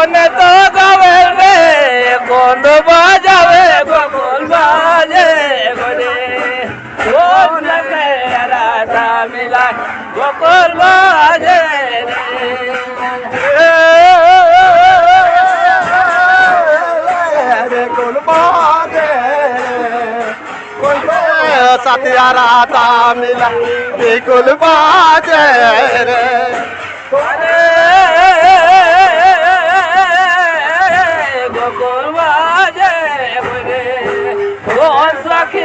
कोने तो गावे रे कोन बाजावे गोकुल बाजे गोरे कोन के राधा मिला गोकुल बाजे रे गोकुल बाजे सतिया राधा मिला गोकुल बाजे रे गोकुल बाजे गोरे कौन सखी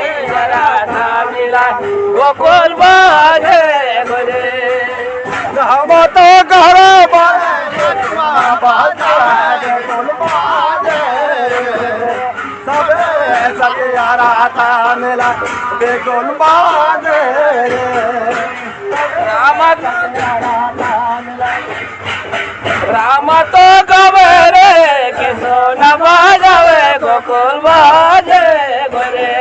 राधा मिला गोकुल बाजे गोरे हम तो घर गोकुल बाजे सब सतिया राधा मिला गोकुल बाजे राम तो गवे रे किसो न बाजावे गोकुल बाजे गोरे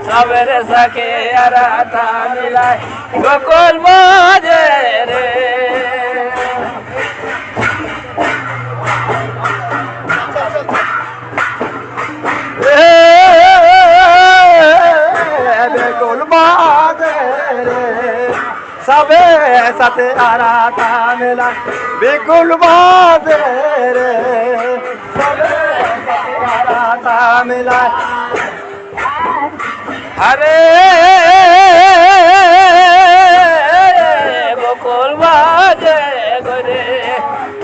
सवेरे सखे राधा मिलाए गोकुल बाजे रे गोकुल बाजे रे सबे सते राधा मिला गोकुल बाजे रे सबे राधा मिला हरे गोकुल बाजे गोरे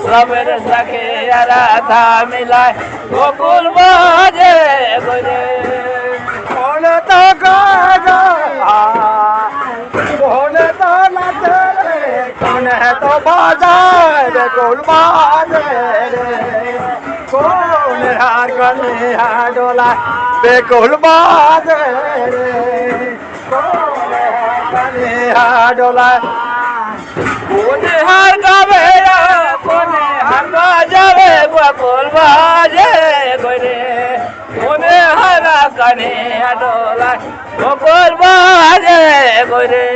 सबे सखे राधा मिला गोकुल बाजे गोरे कौन तो गाजा कौन है तो बाजार गोकुल बाजे रे कौन हार कन्हैया डोला गोकुल बाजे रे कौन कन्हैया डोला कौन हार गावे कौन हार बाजावे गोकुल बाजे गोरे कौन हार कन्हैया डोला गोकुल बाजे गोरे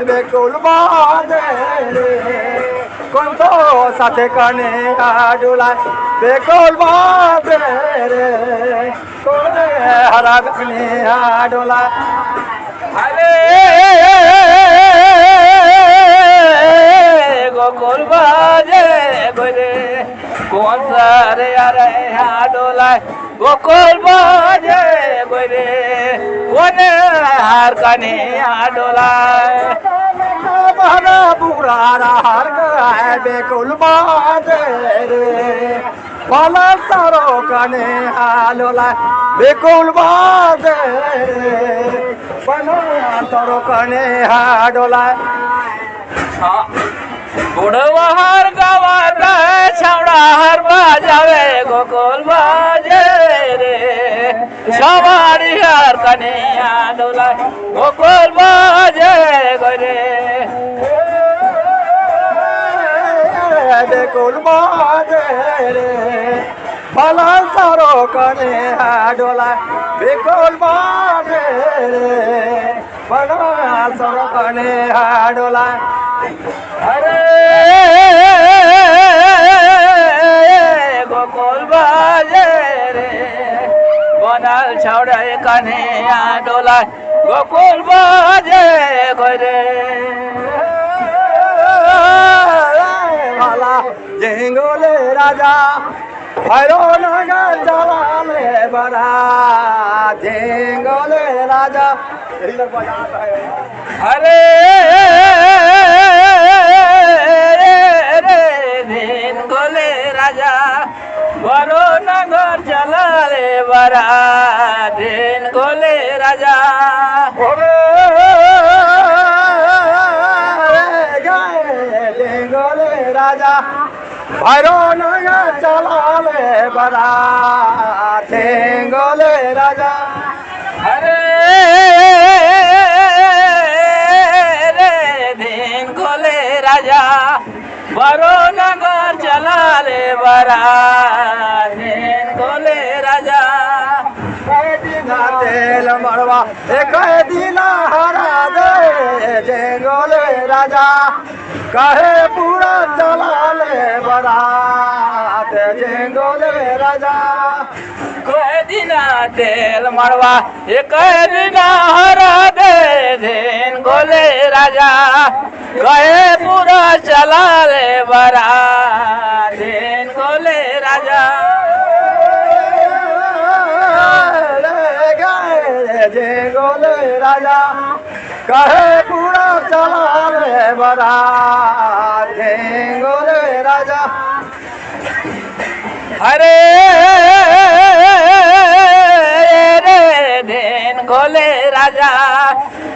गोकुल बाजे कौन तो साथे कन्हैया डोला गोकुल बाजे रे कौन हरा कन्हैया डोला अरे गोकुल बाजे गोरे कौन सा रे अरे डोला गोकुल बाजे गोरे कौन हार कन्हैया डोला बुरा हार गोकुल बाजे रे भला सारो कन्हैया डोला गोकुल बाजे रे भला सारो कन्हैया डोला बुढ़वा हार गवाता छावड़ा हार बाजावे गोकुल बाजे रे सवारी हार कन्हैया डोला गोकुल बाजे गोरे गोकुल बाजे रे भला सारो कन्हैया डोला गोकुल बाजे रे भला सारो कन्हैया डोला अरे गोकुल बाजे रे बनल छौड़े कन्हैया डोला गोकुल बाजे गोरे भला झिंगोले राजा भैरो नगर जलाले बड़ा झिंगोले राजा अरे झिंगोले राजा बड़ो नगर जलाले बड़ा झिंगोले राजा झिंगोले राजा भैरो नगर चलाले बड़ा झिंगोले राजा अरे झिंगोले राजा बड़ो नगर चलाले बड़ा झिंगोले राजा तेल मरवा एक दिना हरा दे झिंगोले राजा राजा कहे पूरा चला ले बरात झिंगोले राजा कह दिना तेल मड़वा ये कह दिना हरा दे झिंगोले राजा कहे पूरा चला ले बरात झिंगोले राजा झिंगोले राजा कहे पूरा चला ले बरात झिंगोले राजा अरे रे झिंगोले राजा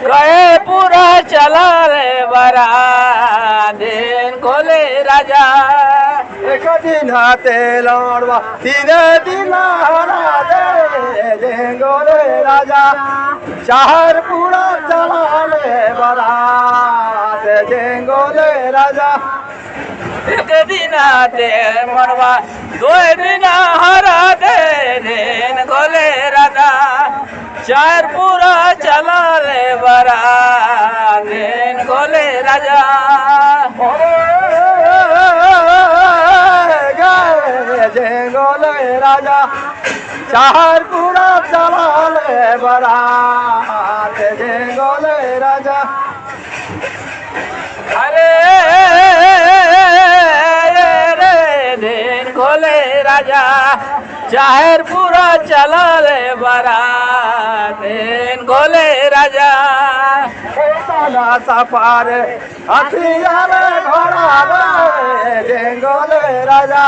कहे पूरा चला ले बरात झिंगोले राजा एक दिन हाथे लौड़वा तीन दिन हरा दे झिंगोले राजा शहर पूरा चला ले बरात झिंगोले राजा एक दिन आते मरवा दो दिन हरा दे झिंगोले राजा शहर पूरा चला ले बरात झिंगोले राजा झिंगोले राजा शहर पूरा चला ले बरात झिंगोले राजा अरे झिंगोले राजा शहर पूरा चला ले बरात झिंगोले राजा सफार हथियार घोड़ा झिंगोले राजा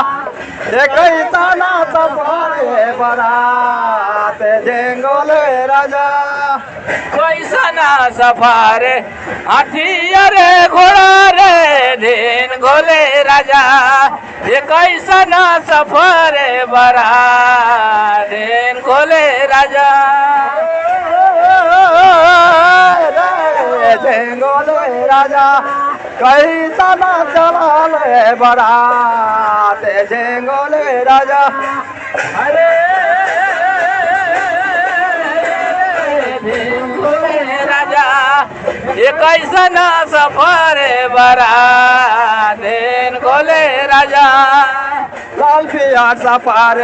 कैसा ना सफार बरात झिंगोले राजा कैसा ना सफार हथियार घोड़ा रे झिंगोले राजा ये कैसा ना सफार बरात झिंगोले राजा झिंगोले राजा कैसा ना चला ले बरात झिंगोले राजा अरे झिंगोले राजा ये कैसा ना सफर बरात झिंगोले राजा लाल पियार सफार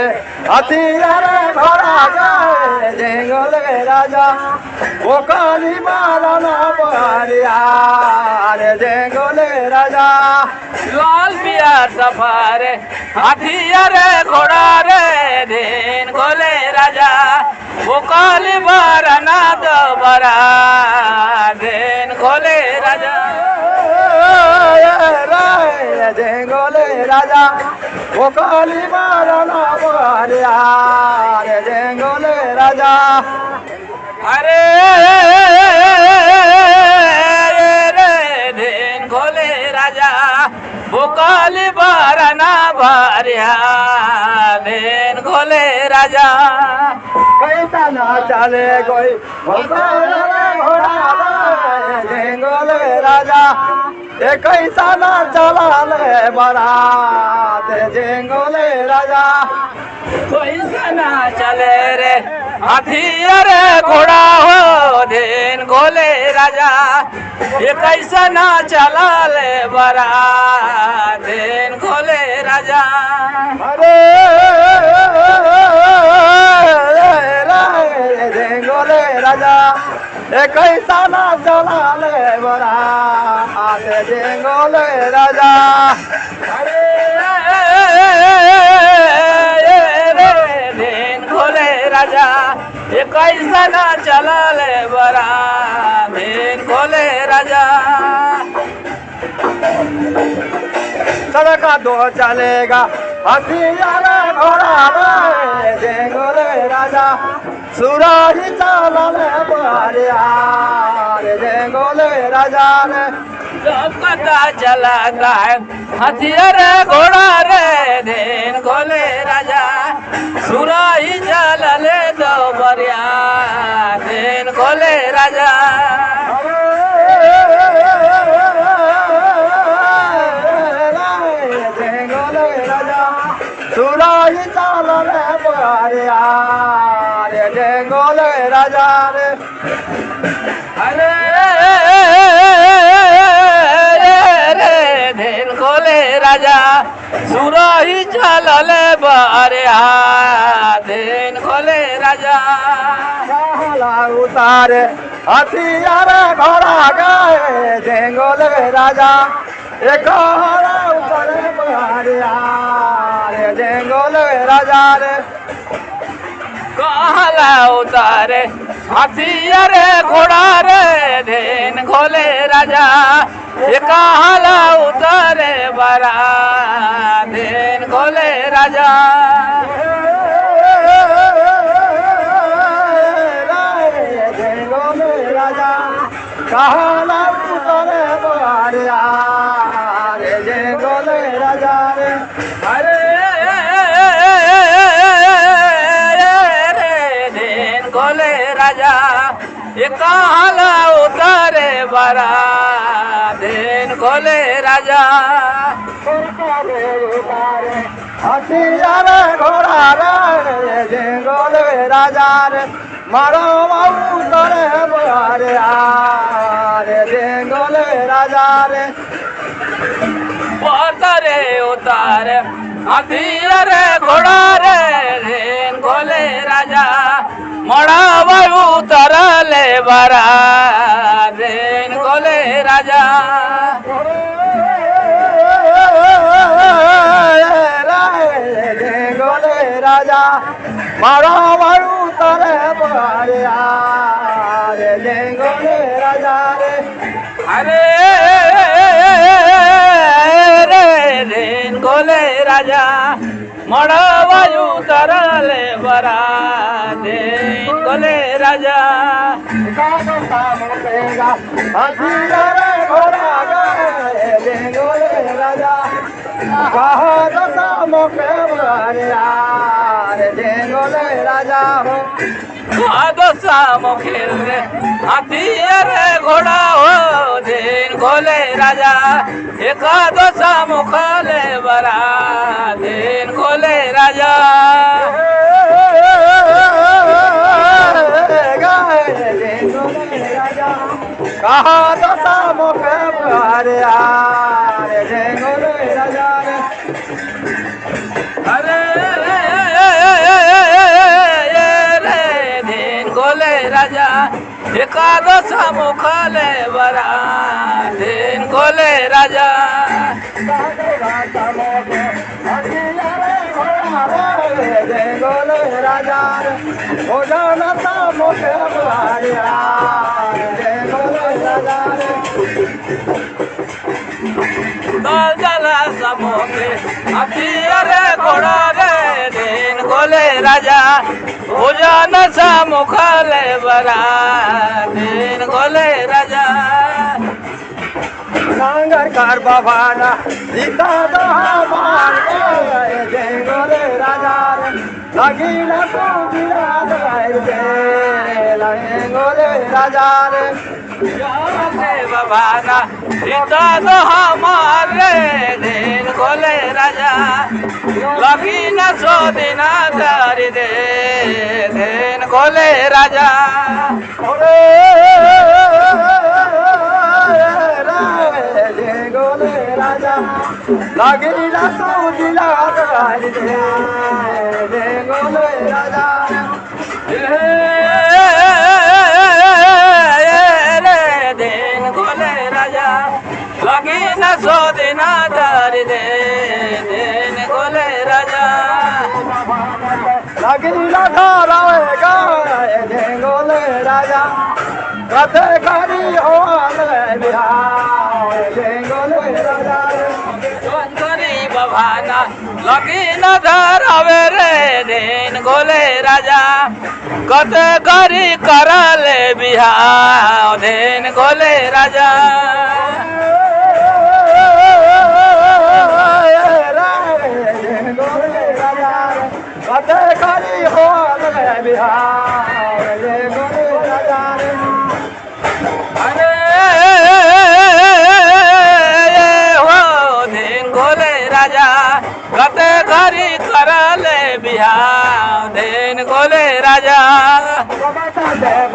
हथियार घोड़ा गए झिंगोले राजा वो काली माला ना बारियार झिंगोले राजा लाल पियार सफार हथियार घोड़ा रे झिंगोले राजा वो काली माला ना बरात झिंगोले राजा झिंगोले राजा वो काली माला ना बारियार झिंगोले राजा अरे झिंगोले राजा वो काली माला ना बारियार झिंगोले राजा कैसा ना चले कोई घोड़ा झिंगोले राजा ये कैसा ना चला ले बरात झिंगोले राजा कैसा ना चले रे हथियार घोड़ा हो झिंगोले राजा ये कैसा ना चला ले बरात झिंगोले राजा अरे झिंगोले राजा ये कैसा ना चला ले बरात झिंगोले राजा अरे झिंगोले राजा ये कैसा ना चला ले बरात झिंगोले राजा सड़क दो चलेगा हथियार घोड़ा झिंगोले राजा सूरज चला ले बरियार झिंगोले राजा ने पता चलाता है हथियार घोड़ा रे झिंगोले राजा सूरज चला ले दो बरियार झिंगोले राजा झिंगोले राजा सूरज चला ले बरियार झिंगोले राजा रे अरे सुरही चलले बरिया दिन खोले राजा कहला उतारे हथियार घोड़ा गए जंगल राजा एक उतारे बरिया जंगल राजा रे कहला उतारे हथियार घोड़ा रे दिन खोले राजा ये कहला उतारे बरा दिन खोले राजा राजा कहला उतारे बरिया जंगल राजा रे अरे दिन खोले राजा ये कहला उतारे बरा दिन खोले राजा हथियार घोड़ा रे जंगल राजा रे मारो बाबू करे बरिया जंगल राजा रे उतारे उतारे हथियार घोड़ा रे दिन खोले राजा मड़ा बाबू उतरले बरा दिन खोले राजा जंगल राजा मारो बाबू करे बरिया जंगल राजा रे अरे रे दिन खोले राजा मड़ा बाबू उतरले बरा दिन खोले राजा हथियार घोड़ा गए जंगल राजा कहा मोके बरिया जंगल राजा हो शाम खेलने हथियार घोड़ा हो दिन खोले राजा एकादो शाम खोले बरा दिन खोले राजा कहा दशा मोके बरिया जंगल राजा रे अरे रे दिन खोले राजा एकादो शाम खोले बरा दिन खोले राजा जंगल राजा हो जाना मोके बरिया जंगल राजा दल जला समोके हथियार घोड़ा रे दिन खोले राजा भोजन समुखले बरा दिन खोले राजा नांगर कर बाबाना सीता दोहार जंगल राजा लगी न तो बिरा जंगल राजा रे बाबाना सीता तो हमारे दिन खोले राजा लगी न सो दिना दारी दे दिन खोले राजा जंगल राजा लगी न तो दिला दारी दे जंगल राजा दिन खोले राजा लगी न सो दिना दारी दे दिन खोले राजा लगी न धाराएगा जंगल राजा कथे करी हो बिहार जंगल राजा करी बभाना लगी न धरावे रे दिन खोले राजा कथे करी करले बिहार दिन खोले राजा कथे करी हो बिहार जंगल राजा अरे हो दिन खोले राजा कते घरी करले बिहार दिन खोले राजा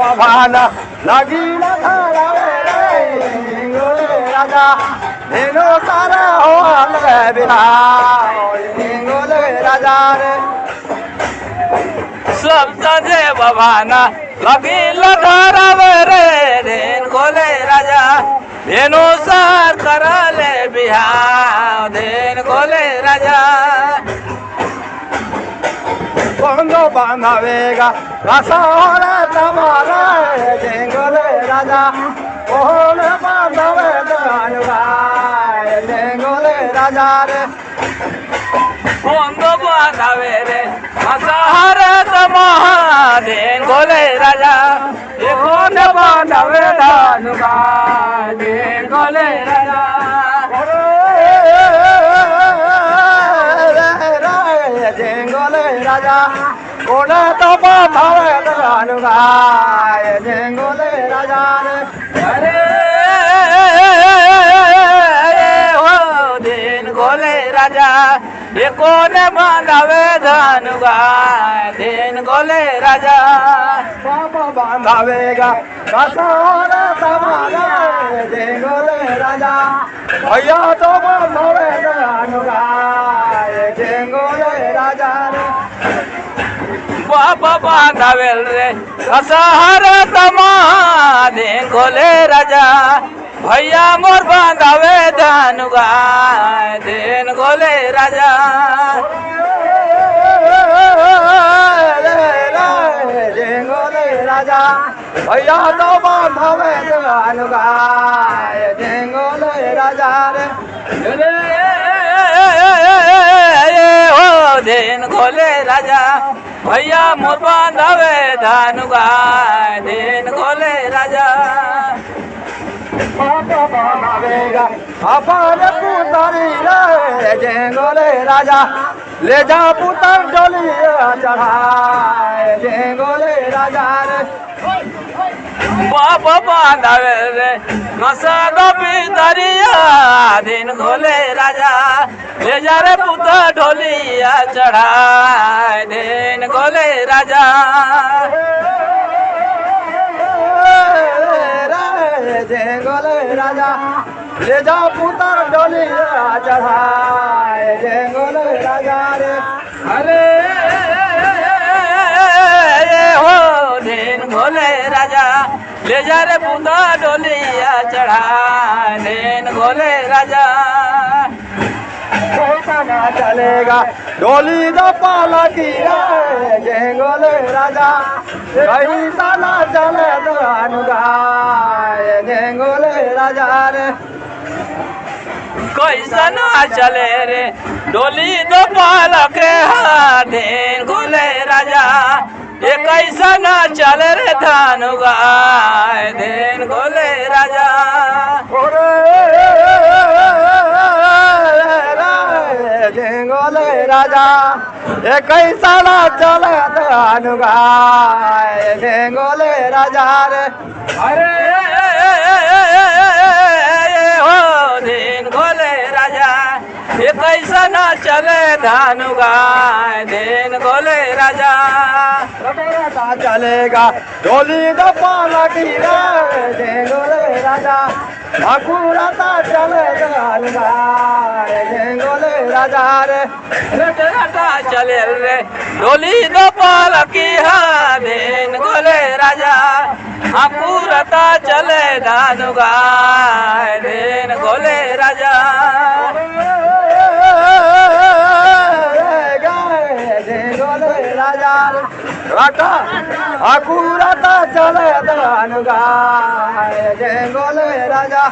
बाबाना लगी न धारावे रे राजा धेनु सारा हो बिहार ढेंगोले राजा रे सब संजे बभाना लगी लधरावे रे धेन गोले राजा धेनु सार करले बिहार धेन गोले राजा कौन बांधावेगा रसोरा तुम्हारा ढेंगोले राजा कौन बांधावे दानुगा ढेंगोले राजा रे बंदो बांधावे रे असहारे तमहा धेन गोले राजा ये कौन बांधावे धानुगा धेन गोले राजा ढेंगोले राजा कौन तो बांधावे दानुगा ढेंगोले राजा रे अरे हो धेन गोले राजा ये कौन बांधावे धानुगा धेन गोले राजा बाबा बांधावेगा रसोरा तुम्हारा ढेंगोले राजा भैया तो बांधावे दानुगा ढेंगोले राजा रे बाबा बांधावे रे असहार तमा धेन गोले राजा भैया मोर बांधावे धानुगा धेन गोले राजा ढेंगोले राजा भैया तो बांधावे दानुगा ढेंगोले राजा रे हो धेन गोले राजा भैया मोर बांधावे धानुगा धेन गोले राजा बाबा बांधावेगा अपन पुतरी रे ढेंगोले राजा ले जा पुतर डोली चढ़ाए ढेंगोले राजा रे बाबा बांधावे रे मसाला पितरिया धेन गोले राजा ले जा रे पुता ढोलिया चढ़ाए धेन गोले राजा ढेंगोले राजा ले जा पुतर डोली चढ़ाए ढेंगोले राजा रे अरे हो धेन गोले राजा ले जा रे पुता ढोलिया चढ़ाए धेन गोले राजा ना चलेगा डोली दो पालकी रे ढेंगोले राजा कहीं साला चले दानुगा ढेंगोले राजा रे कैसा ना चले रे डोली दो पालक धेन गोले राजा ये कैसा ना चले रे धानुगा धेन गोले राजा ढेंगोले राजा ये कैसा ना चले दानुगा ढेंगोले राजा रे अरे हो धेन गोले राजा ये कैसा ना चले धानुगा धेन गोले राजा रटा चलेगा डोली दो पालकी रे ढेंगोले राजा अकुरता चले दानुगा ढेंगोले राजा रे रटा चले रे डोली दो पालकी धेन गोले राजा अपूरता चले धानुगा धेन गोले राजा ढेंगोले राजा रटा अकुरता चले दानुगा ढेंगोले राजा